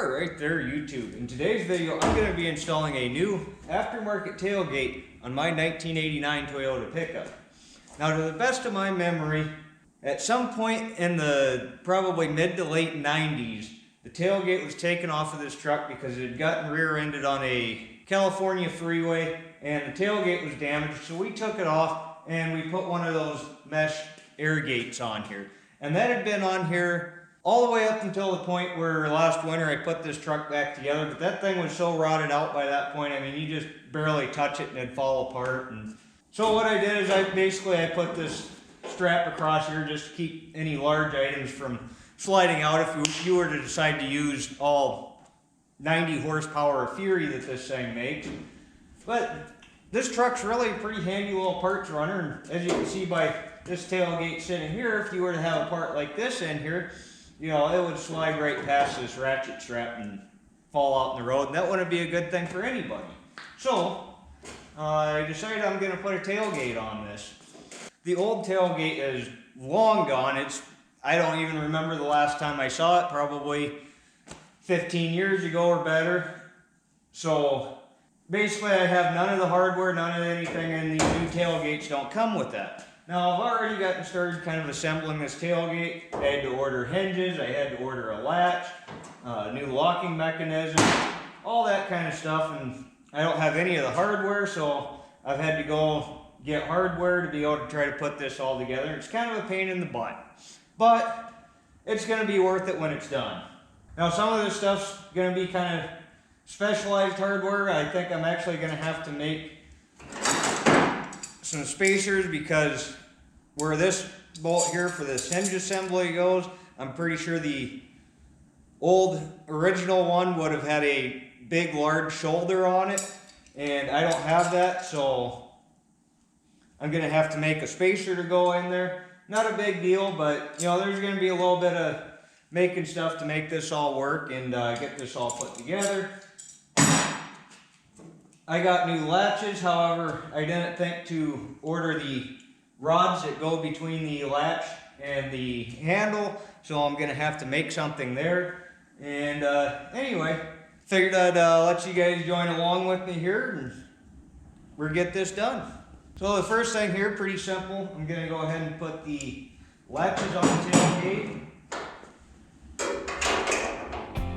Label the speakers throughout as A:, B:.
A: are right there, YouTube. In today's video, I'm going to be installing a new aftermarket tailgate on my 1989 Toyota pickup. Now, to the best of my memory, at some point in the probably mid to late 90s, the tailgate was taken off of this truck because it had gotten rear-ended on a California freeway and the tailgate was damaged. So we took it off and we put one of those mesh air gates on here. And that had been on here all the way up until the point where last winter I put this truck back together, but that thing was so rotted out by that point, I mean, you just barely touch it and it'd fall apart. And so what I did is I put this strap across here just to keep any large items from sliding out if you were to decide to use all 90 horsepower of fury that this thing makes. But this truck's really a pretty handy little parts runner, and as you can see by this tailgate sitting here, if you were to have a part like this in here, you know, it would slide right past this ratchet strap and fall out in the road, and that wouldn't be a good thing for anybody. So, I decided I'm going to put a tailgate on this. The old tailgate is long gone. I don't even remember the last time I saw it, probably 15 years ago or better. So, basically I have none of the hardware, none of anything, and these new tailgates don't come with that. Now, I've already gotten started kind of assembling this tailgate. I had to order hinges, I had to order a latch, new locking mechanism, all that kind of stuff, and I don't have any of the hardware, so I've had to go get hardware to be able to try to put this all together. It's kind of a pain in the butt, but it's going to be worth it when it's done. Now, some of this stuff's going to be kind of specialized hardware. I think I'm actually going to have to make some spacers because where this bolt here for this hinge assembly goes, I'm pretty sure the old original one would have had a big large shoulder on it, and I don't have that, so I'm going to have to make a spacer to go in there. Not a big deal, but you know, there's going to be a little bit of making stuff to make this all work and get this all put together. I got new latches, however, I didn't think to order the rods that go between the latch and the handle, so I'm going to have to make something there. And anyway, figured I'd let you guys join along with me here and we'll get this done. So the first thing here, pretty simple. I'm going to go ahead and put the latches on the tailgate.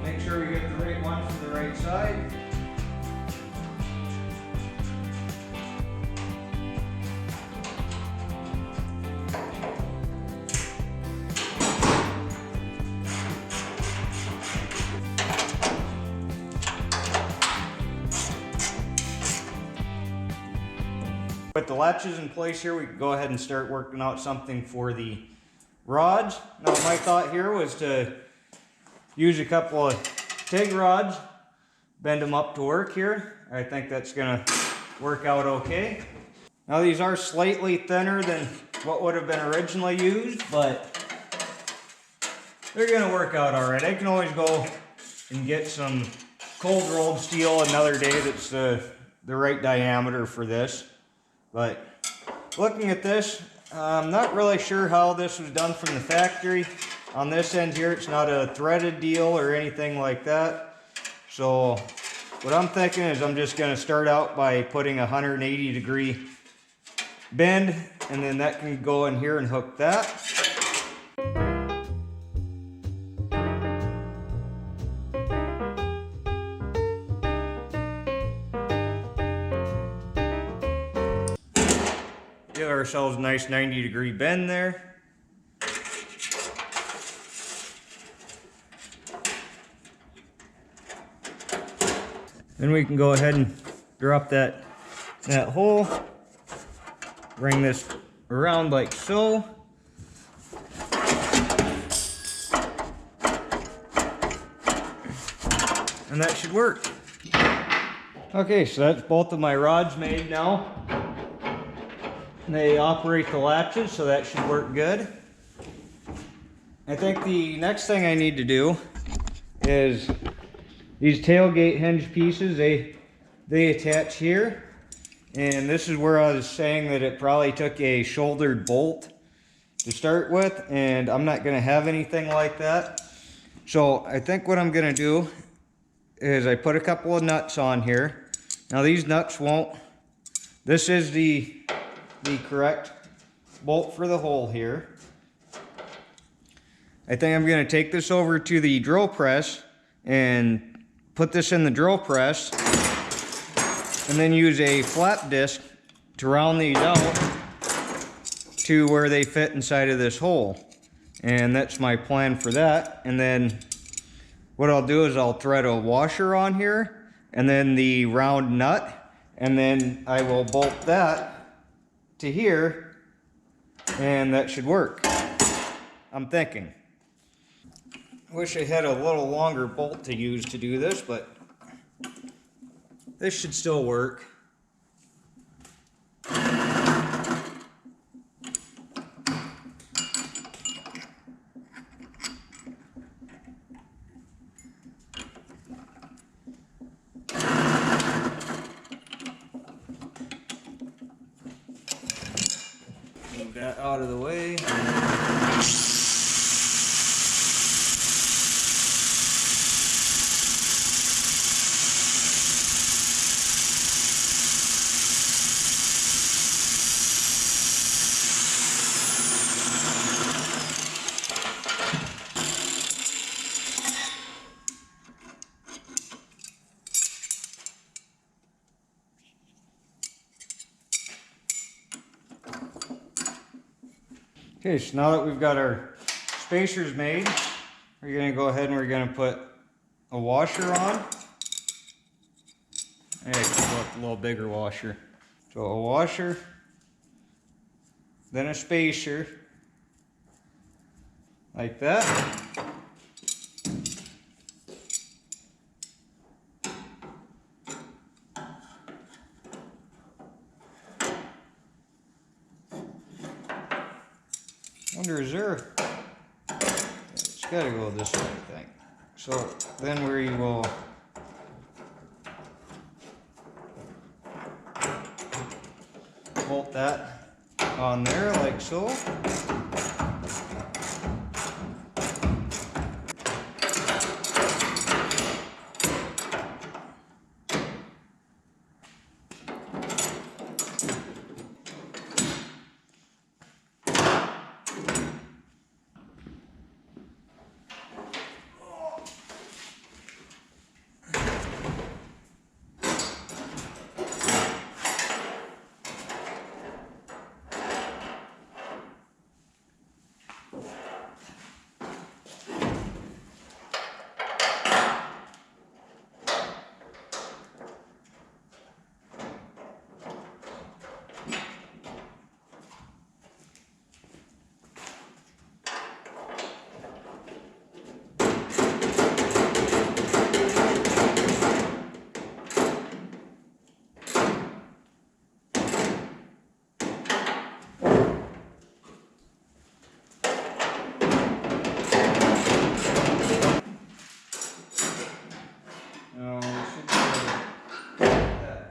A: Make sure we get the right one for the right side. With the latches in place here, we can go ahead and start working out something for the rods. Now, my thought here was to use a couple of TIG rods, bend them up to work here. I think that's going to work out okay. Now, these are slightly thinner than what would have been originally used, but they're going to work out all right. I can always go and get some cold rolled steel another day that's the right diameter for this. But looking at this, I'm not really sure how this was done from the factory. On this end here, it's not a threaded deal or anything like that. So what I'm thinking is I'm just going to start out by putting a 180-degree bend, and then that can go in here and hook that. Give ourselves a nice 90-degree bend there. Then we can go ahead and drop that hole, bring this around like so. And that should work. Okay, so that's both of my rods made now. They operate the latches, so that should work good. I think the next thing I need to do is these tailgate hinge pieces, they attach here. And this is where I was saying that it probably took a shouldered bolt to start with, and I'm not going to have anything like that. So I think what I'm going to do is I put a couple of nuts on here. Now these nuts won't, this is the correct bolt for the hole here. I think I'm going to take this over to the drill press and put this in the drill press and then use a flap disc to round these out to where they fit inside of this hole. And that's my plan for that. And then what I'll do is I'll thread a washer on here and then the round nut, and then I will bolt that to here, and that should work, I'm thinking. Wish I had a little longer bolt to use to do this, but this should still work. Move that out of the way. Okay, so now that we've got our spacers made, we're going to go ahead and we're going to put a washer on. I can go with a little bigger washer. So a washer, then a spacer, like that. Wonder, is there, it's got to go this way, I think. So then we will bolt that on there like so.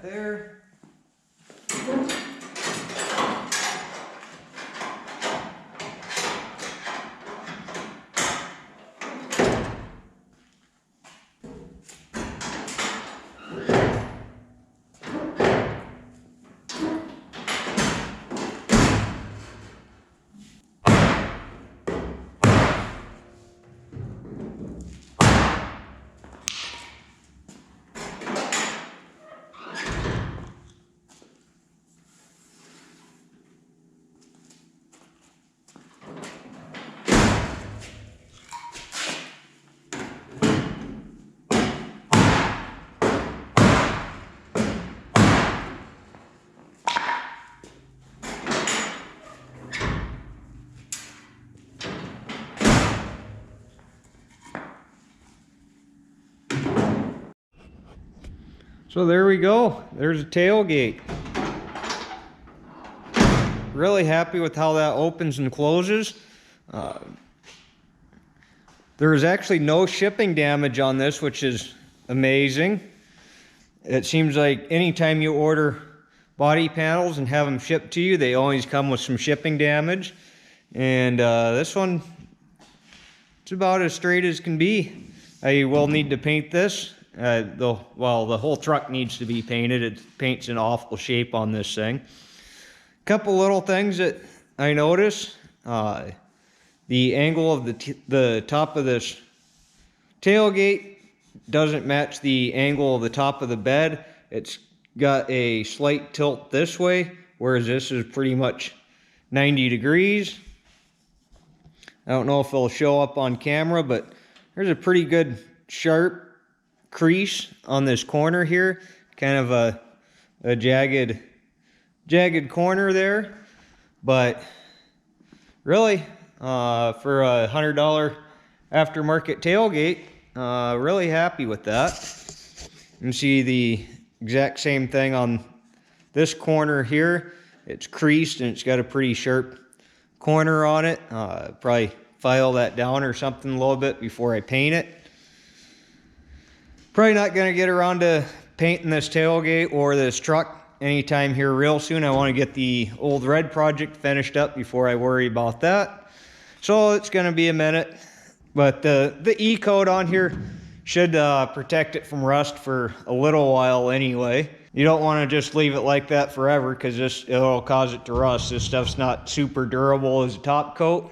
A: There. So there we go. There's a tailgate. Really happy with how that opens and closes. There is actually no shipping damage on this, which is amazing. It seems like anytime you order body panels and have them shipped to you, they always come with some shipping damage. And this one, it's about as straight as can be. I will need to paint this the whole truck needs to be painted. It paint's in awful shape on this thing. Couple little things that I noticed. The angle of the top of this tailgate doesn't match the angle of the top of the bed. It's got a slight tilt this way, whereas this is pretty much 90 degrees. I don't know if it'll show up on camera, but there's a pretty good sharp crease on this corner here. Kind of a jagged corner there. But really, for a $100 aftermarket tailgate, really happy with that. You can see the exact same thing on this corner here. It's creased and it's got a pretty sharp corner on it. Probably file that down or something a little bit before I paint it. Probably not going to get around to painting this tailgate or this truck anytime here real soon. I want to get the old red project finished up before I worry about that. So it's going to be a minute. But the E-coat on here should protect it from rust for a little while anyway. You don't want to just leave it like that forever, because it'll cause it to rust. This stuff's not super durable as a top coat,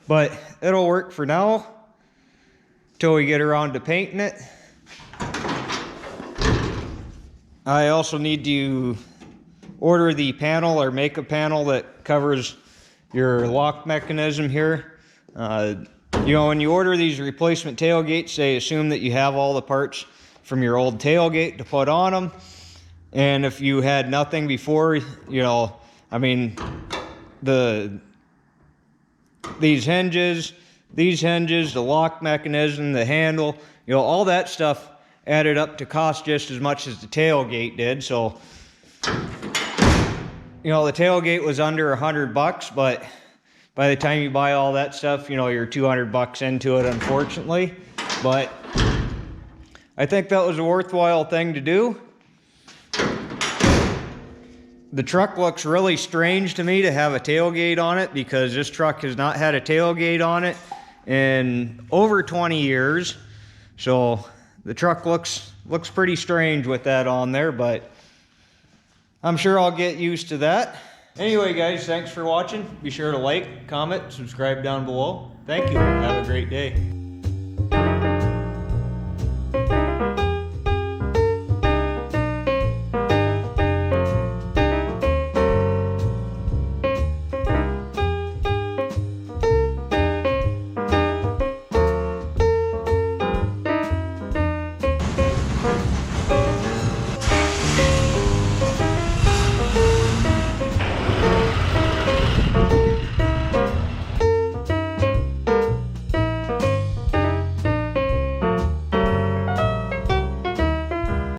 A: but it'll work for now till we get around to painting it. I also need to order the panel or make a panel that covers your lock mechanism here. You know, when you order these replacement tailgates, they assume that you have all the parts from your old tailgate to put on them. And if you had nothing before, you know, I mean, these hinges, the lock mechanism, the handle, you know, all that stuff added up to cost just as much as the tailgate did. So, you know, the tailgate was under $100, but by the time you buy all that stuff, you know, you're $200 into it, unfortunately. But I think that was a worthwhile thing to do. The truck looks really strange to me to have a tailgate on it, because this truck has not had a tailgate on it in over 20 years. So the truck looks pretty strange with that on there, but I'm sure I'll get used to that. Anyway, guys, thanks for watching. Be sure to like, comment, subscribe down below. Thank you. Have a great day.